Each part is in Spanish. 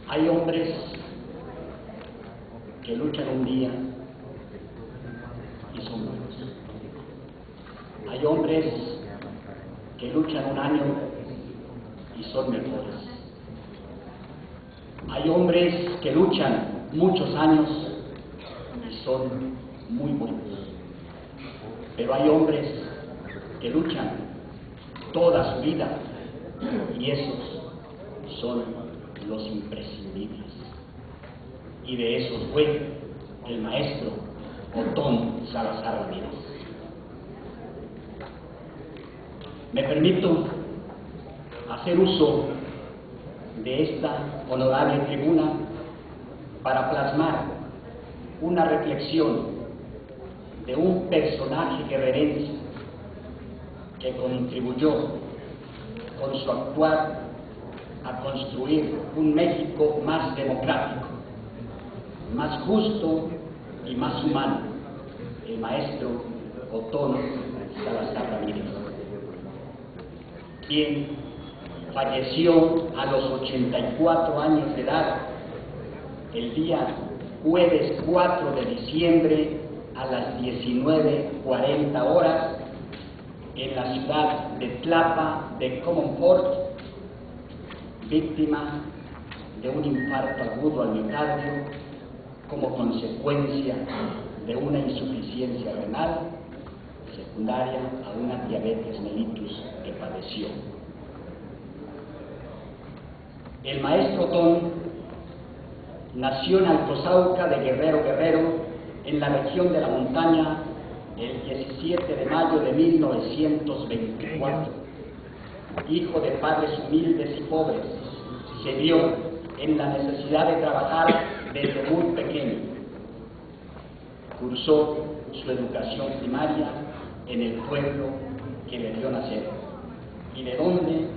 Hay hombres que luchan un día y son buenos. Hay hombres que luchan un año y son mejores. Hay hombres que luchan muchos años y son muy buenos. Pero hay hombres que luchan toda su vida y esos son los imprescindibles. Y de esos fue el maestro Otón Salazar Ramírez. Me permito hacer uso de esta honorable tribuna para plasmar una reflexión de un personaje guerrerense que contribuyó con su actuar a construir un México más democrático, más justo y más humano, el maestro Otón Salazar Ramírez, quien falleció a los 84 años de edad el día jueves 4 de diciembre a las 19:40 horas en la ciudad de Tlapa de Comonfort, víctima de un infarto agudo al miocardio como consecuencia de una insuficiencia renal secundaria a una diabetes mellitus que padeció. El maestro Otón nació en Altozauca de Guerrero, en la región de la montaña, el 17 de mayo de 1924. Hijo de padres humildes y pobres, se vio en la necesidad de trabajar desde muy pequeño. Cursó su educación primaria en el pueblo que le dio nacer y de donde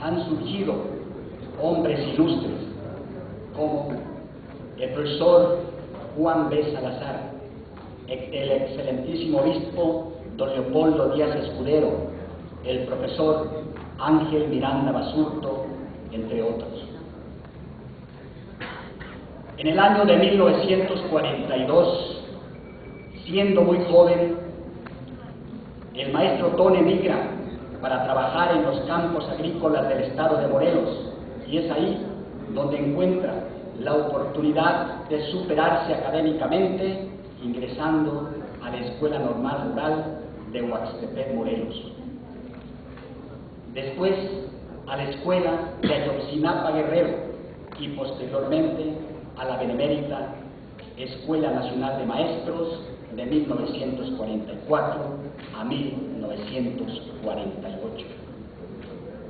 han surgido hombres ilustres como el profesor Juan B. Salazar, el excelentísimo obispo don Leopoldo Díaz Escudero, el profesor Ángel Miranda Basurto, entre otros. En el año de 1942, siendo muy joven, el maestro Otón emigra para trabajar en los campos agrícolas del estado de Morelos, y es ahí donde encuentra la oportunidad de superarse académicamente, ingresando a la Escuela Normal Rural de Huaxtepec, Morelos. Después a la Escuela de Ayotzinapa, Guerrero, y posteriormente a la Benemérita Escuela Nacional de Maestros de 1944 a 1948,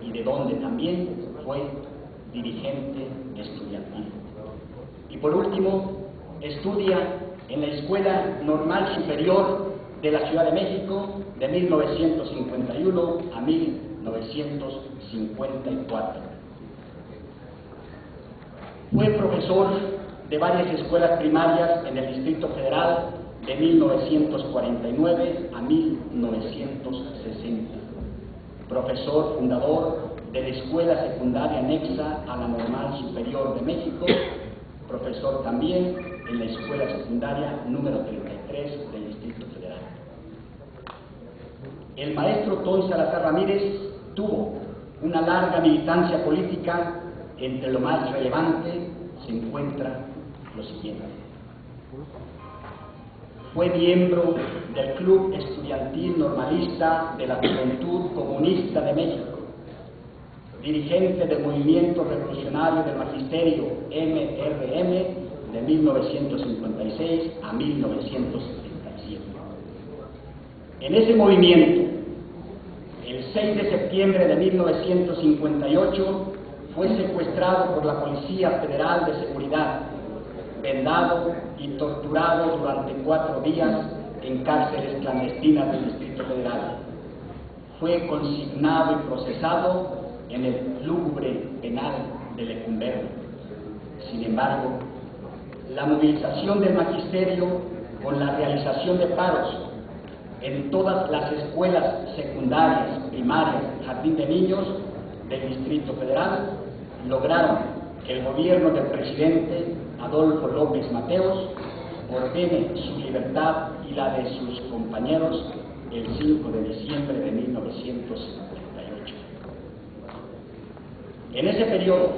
y de donde también fue dirigente estudiantil. Y por último, estudia en la Escuela Normal Superior de la Ciudad de México de 1951 a 1954. Fue profesor de varias escuelas primarias en el Distrito Federal de 1949 a 1960. Profesor fundador de la Escuela Secundaria Anexa a la Normal Superior de México, profesor también en la Escuela Secundaria número 33 del Distrito Federal. El maestro Otón Salazar Ramírez tuvo una larga militancia política. Entre lo más relevante se encuentra lo siguiente. Fue miembro del Club Estudiantil Normalista de la Juventud Comunista de México, dirigente del Movimiento Revolucionario del Magisterio MRM de 1956 a 1977. En ese movimiento, el 6 de septiembre de 1958, fue secuestrado por la Policía Federal de Seguridad, vendado y torturado durante 4 días en cárceles clandestinas del Distrito Federal. Fue consignado y procesado en el lúgubre penal de Lecumberri. Sin embargo, la movilización del magisterio con la realización de paros en todas las escuelas secundarias, primarias, jardín de niños del Distrito Federal lograron que el gobierno del presidente Adolfo López Mateos ordene su libertad y la de sus compañeros el 5 de diciembre de 1978. En ese periodo,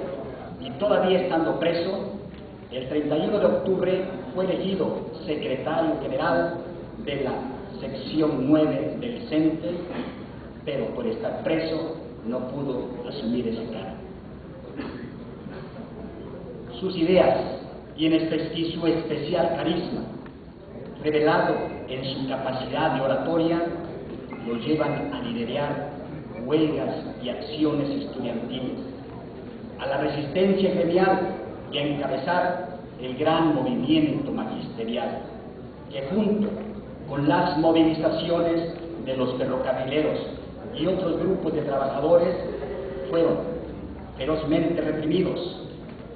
y todavía estando preso, el 31 de octubre fue elegido secretario general de la sección 9 del CENTE, pero por estar preso no pudo asumir ese cargo. Sus ideas y su especial carisma, revelado en su capacidad de oratoria, lo llevan a liderar huelgas y acciones estudiantiles, a la resistencia gremial y a encabezar el gran movimiento magisterial, que junto con las movilizaciones de los ferrocarrileros y otros grupos de trabajadores fueron ferozmente reprimidos,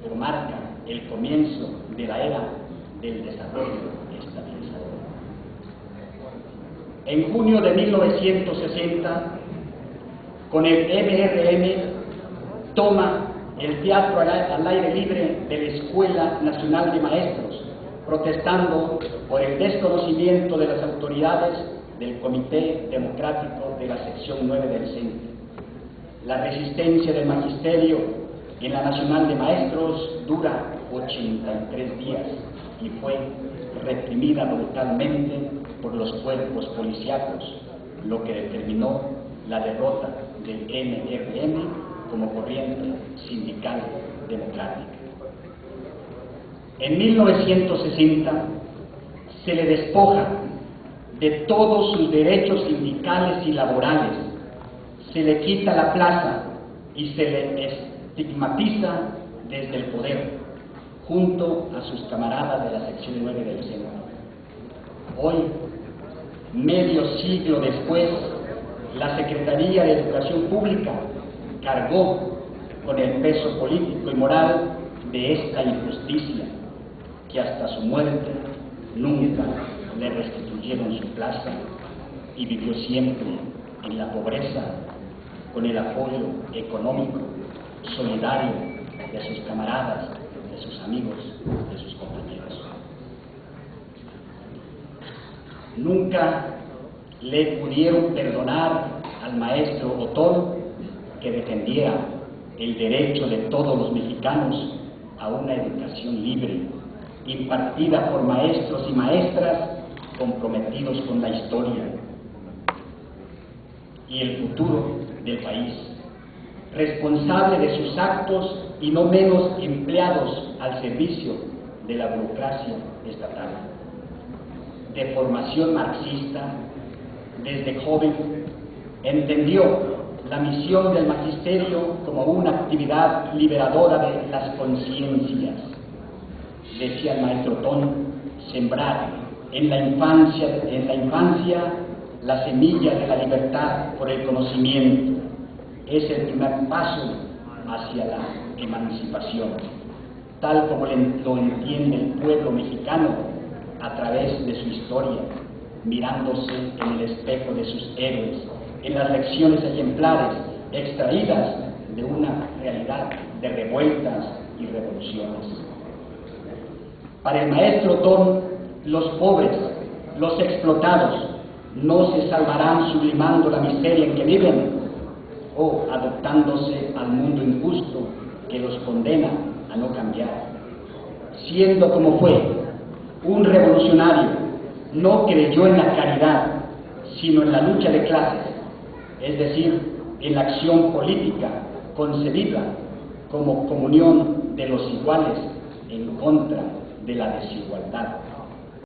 pero marcan el comienzo de la era del desarrollo estabilizador. En junio de 1960, con el MRM, toma el teatro al aire libre de la Escuela Nacional de Maestros, protestando por el desconocimiento de las autoridades del Comité Democrático de la sección 9 del CENTE. La resistencia del magisterio en la Nacional de Maestros dura 83 días y fue reprimida brutalmente por los cuerpos policíacos, lo que determinó la derrota del MRM como corriente sindical democrática. En 1960 se le despoja de todos sus derechos sindicales y laborales, se le quita la plaza y se le estigmatiza desde el poder, junto a sus camaradas de la sección 9 del centro. Hoy, medio siglo después, la Secretaría de Educación Pública cargó con el peso político y moral de esta injusticia, que hasta su muerte nunca le restituyeron su plaza y vivió siempre en la pobreza con el apoyo económico, solidario de sus camaradas, de sus amigos, de sus compañeros. Nunca le pudieron perdonar al maestro Otón que defendiera el derecho de todos los mexicanos a una educación libre, impartida por maestros y maestras comprometidos con la historia y el futuro del país, responsable de sus actos y no menos empleados al servicio de la burocracia estatal. De formación marxista, desde joven entendió la misión del magisterio como una actividad liberadora de las conciencias. Decía el maestro Otón, sembrar en la infancia la semilla de la libertad por el conocimiento es el primer paso hacia la emancipación, tal como lo entiende el pueblo mexicano a través de su historia, mirándose en el espejo de sus héroes, en las lecciones ejemplares extraídas de una realidad de revueltas y revoluciones. Para el maestro Otón, los pobres, los explotados, no se salvarán sublimando la miseria en que viven o adaptándose al mundo injusto que los condena a no cambiar. Siendo como fue un revolucionario, no creyó en la caridad, sino en la lucha de clases, es decir, en la acción política concebida como comunión de los iguales en contra de la desigualdad.